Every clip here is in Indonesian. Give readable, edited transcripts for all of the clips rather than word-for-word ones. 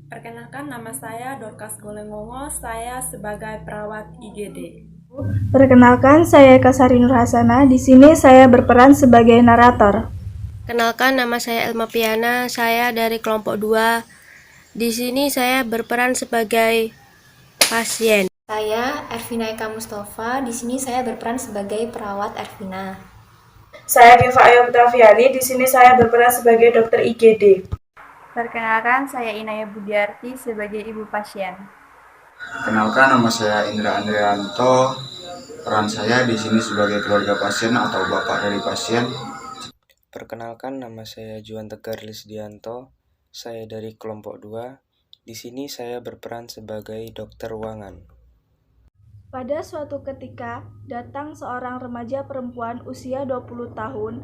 Perkenalkan, nama saya Dorcas Golengongo, saya sebagai perawat IGD. Perkenalkan, saya Kasari Nur Hasana. Di sini saya berperan sebagai narator. Kenalkan, nama saya Elma Piana, saya dari kelompok 2. Di sini saya berperan sebagai pasien. Saya Ervina Eka Mustafa, di sini saya berperan sebagai perawat Ervina. Saya Diva Ayu Octaviani, di sini saya berperan sebagai dokter IGD. Perkenalkan, saya Inaya Budiarti sebagai ibu pasien. Kenalkan, nama saya Indra Andrianto. Peran saya di sini sebagai keluarga pasien atau bapak dari pasien. Perkenalkan, nama saya Juan Tegar Lisdianto. Saya dari kelompok 2. Di sini saya berperan sebagai dokter ruangan. Pada suatu ketika, datang seorang remaja perempuan usia 20 tahun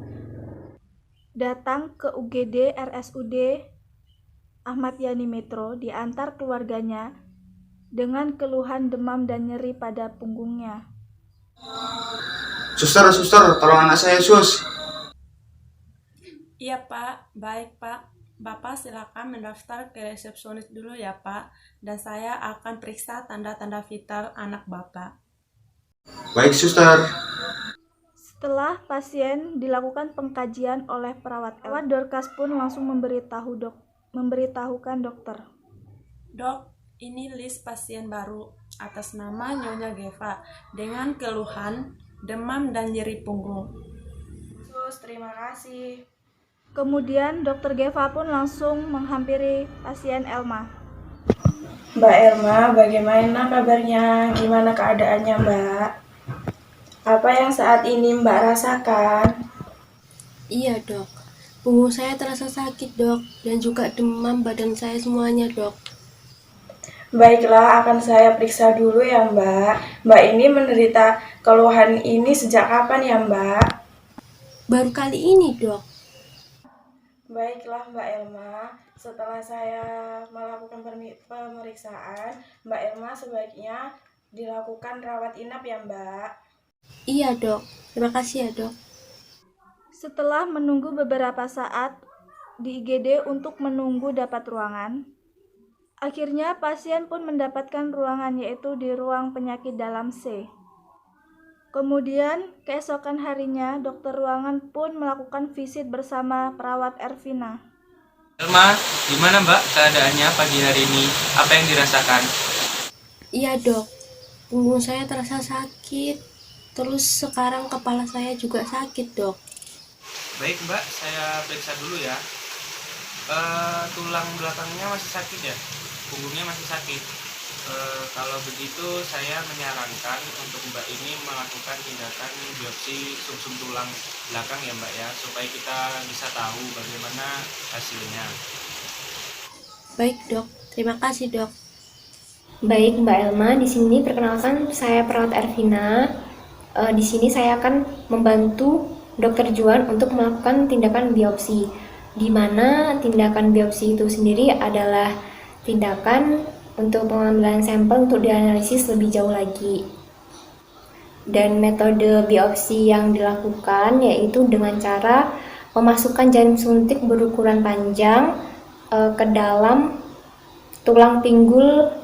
datang ke UGD RSUD Ahmad Yani Metro diantar keluarganya dengan keluhan demam dan nyeri pada punggungnya. Suster, tolong anak saya, sus. Iya Pak, baik Pak. Bapak silakan mendaftar ke resepsionis dulu ya Pak, dan saya akan periksa tanda-tanda vital anak Bapak. Baik, suster. Setelah pasien dilakukan pengkajian oleh perawat Dorcas pun langsung memberitahukan dokter. Dok, ini list pasien baru atas nama Nyonya Geva dengan keluhan demam dan nyeri punggung. Sus, terima kasih. Kemudian dokter Geva pun langsung menghampiri pasien Elma. Mbak Elma, bagaimana kabarnya? Gimana keadaannya, Mbak? Apa yang saat ini Mbak rasakan? Iya dok, punggung saya terasa sakit dok, dan juga demam badan saya semuanya dok. Baiklah, akan saya periksa dulu ya, Mbak. Mbak ini menderita keluhan ini sejak kapan ya, Mbak? Baru kali ini dok. Baiklah, Mbak Elma. Setelah saya melakukan pemeriksaan, Mbak Elma sebaiknya dilakukan rawat inap ya, Mbak. Iya dok, terima kasih ya dok. Setelah menunggu beberapa saat di IGD untuk menunggu dapat ruangan, akhirnya pasien pun mendapatkan ruangan, yaitu di ruang penyakit dalam C. Kemudian keesokan harinya dokter ruangan pun melakukan visit bersama perawat Ervina. Elma, gimana Mbak keadaannya pagi hari ini? Apa yang dirasakan? Iya dok, punggung saya terasa sakit. Terus sekarang kepala saya juga sakit dok. Baik Mbak, saya periksa dulu ya. Tulang belakangnya masih sakit ya? Punggungnya masih sakit. Kalau begitu saya menyarankan untuk Mbak ini melakukan tindakan biopsi sumsum tulang belakang ya Mbak ya, supaya kita bisa tahu bagaimana hasilnya. Baik dok, terima kasih dok. Baik Mbak Elma, di sini perkenalkan saya perawat Ervina. Di sini saya akan membantu Dokter Juan untuk melakukan tindakan biopsi, di mana tindakan biopsi itu sendiri adalah tindakan untuk pengambilan sampel untuk dianalisis lebih jauh lagi. Dan metode biopsi yang dilakukan yaitu dengan cara memasukkan jarum suntik berukuran panjang ke dalam tulang pinggul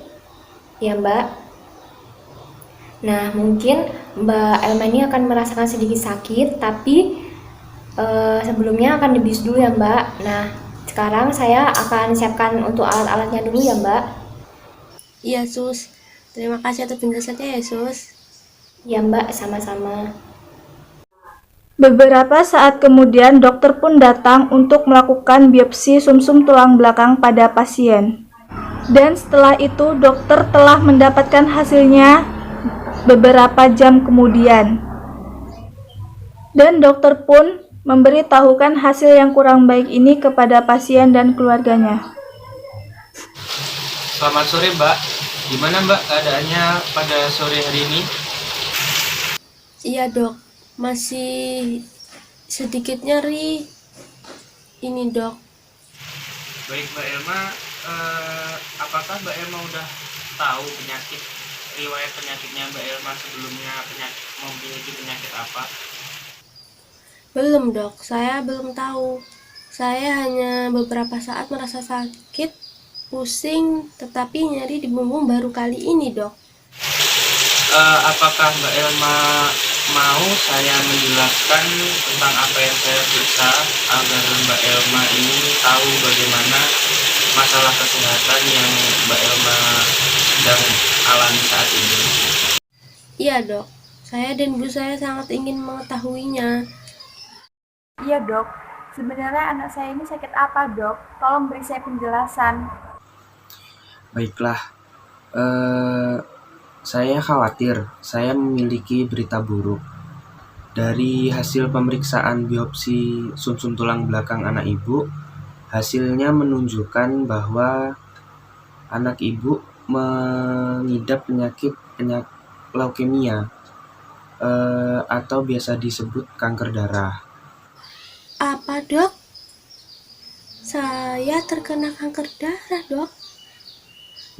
ya Mbak. Nah, mungkin Mbak Elma ini akan merasakan sedikit sakit, tapi sebelumnya akan dibius dulu ya Mbak. Nah, sekarang saya akan siapkan untuk alat-alatnya dulu ya Mbak. Iya sus, terima kasih atas penjelasannya ya sus. Ya Mbak, sama-sama. Beberapa saat kemudian dokter pun datang untuk melakukan biopsi sumsum tulang belakang pada pasien. Dan setelah itu dokter telah mendapatkan hasilnya beberapa jam kemudian. Dan dokter pun memberitahukan hasil yang kurang baik ini kepada pasien dan keluarganya. Selamat sore Mbak, gimana Mbak keadaannya pada sore hari ini? Iya dok, masih sedikit nyeri ini dok. Baik Mbak Elma, apakah Mbak Elma udah tahu riwayat penyakitnya Mbak Elma sebelumnya memiliki penyakit apa? Belum dok, saya belum tahu. Saya hanya beberapa saat merasa sakit, pusing, tetapi nyeri di punggung baru kali ini, Dok. Apakah Mbak Elma mau saya menjelaskan tentang apa yang saya periksa agar Mbak Elma ini tahu bagaimana masalah kesehatan yang Mbak Elma sedang alami saat ini? Iya, Dok. Saya dan ibu saya sangat ingin mengetahuinya. Iya dok, sebenarnya anak saya ini sakit apa dok? Tolong beri saya penjelasan. Baiklah, saya khawatir saya memiliki berita buruk. Dari hasil pemeriksaan biopsi sumsum tulang belakang anak ibu, hasilnya menunjukkan bahwa anak ibu mengidap penyakit leukemia atau biasa disebut kanker darah. Apa, Dok? Saya terkena kanker darah, Dok.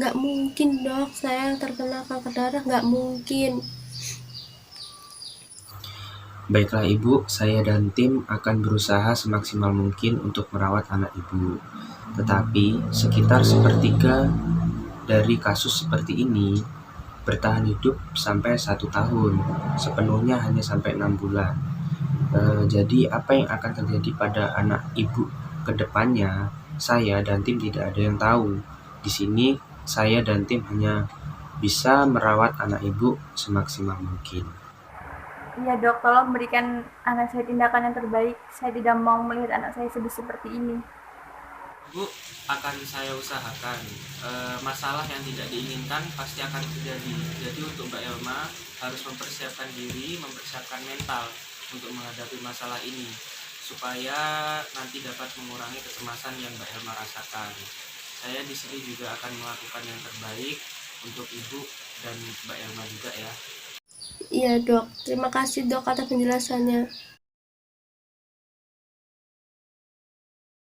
Nggak mungkin, Dok. Saya terkena kanker darah, nggak mungkin. Baiklah Ibu, saya dan tim akan berusaha semaksimal mungkin untuk merawat anak Ibu. Tetapi sekitar sepertiga dari kasus seperti ini bertahan hidup sampai 1 tahun, sepenuhnya hanya sampai 6 bulan. Jadi apa yang akan terjadi pada anak Ibu ke depannya, saya dan tim tidak ada yang tahu. Di sini saya dan tim hanya bisa merawat anak Ibu semaksimal mungkin. Iya dok, tolong berikan anak saya tindakan yang terbaik. Saya tidak mau melihat anak saya sedih seperti ini. Bu, akan saya usahakan. Masalah yang tidak diinginkan pasti akan terjadi. Jadi untuk Mbak Elma harus mempersiapkan diri, mempersiapkan mental untuk menghadapi masalah ini, supaya nanti dapat mengurangi kecemasan yang Mbak Elma rasakan. Saya di sini juga akan melakukan yang terbaik untuk Ibu dan Mbak Elma juga ya. Iya, Dok. Terima kasih, Dok, atas penjelasannya.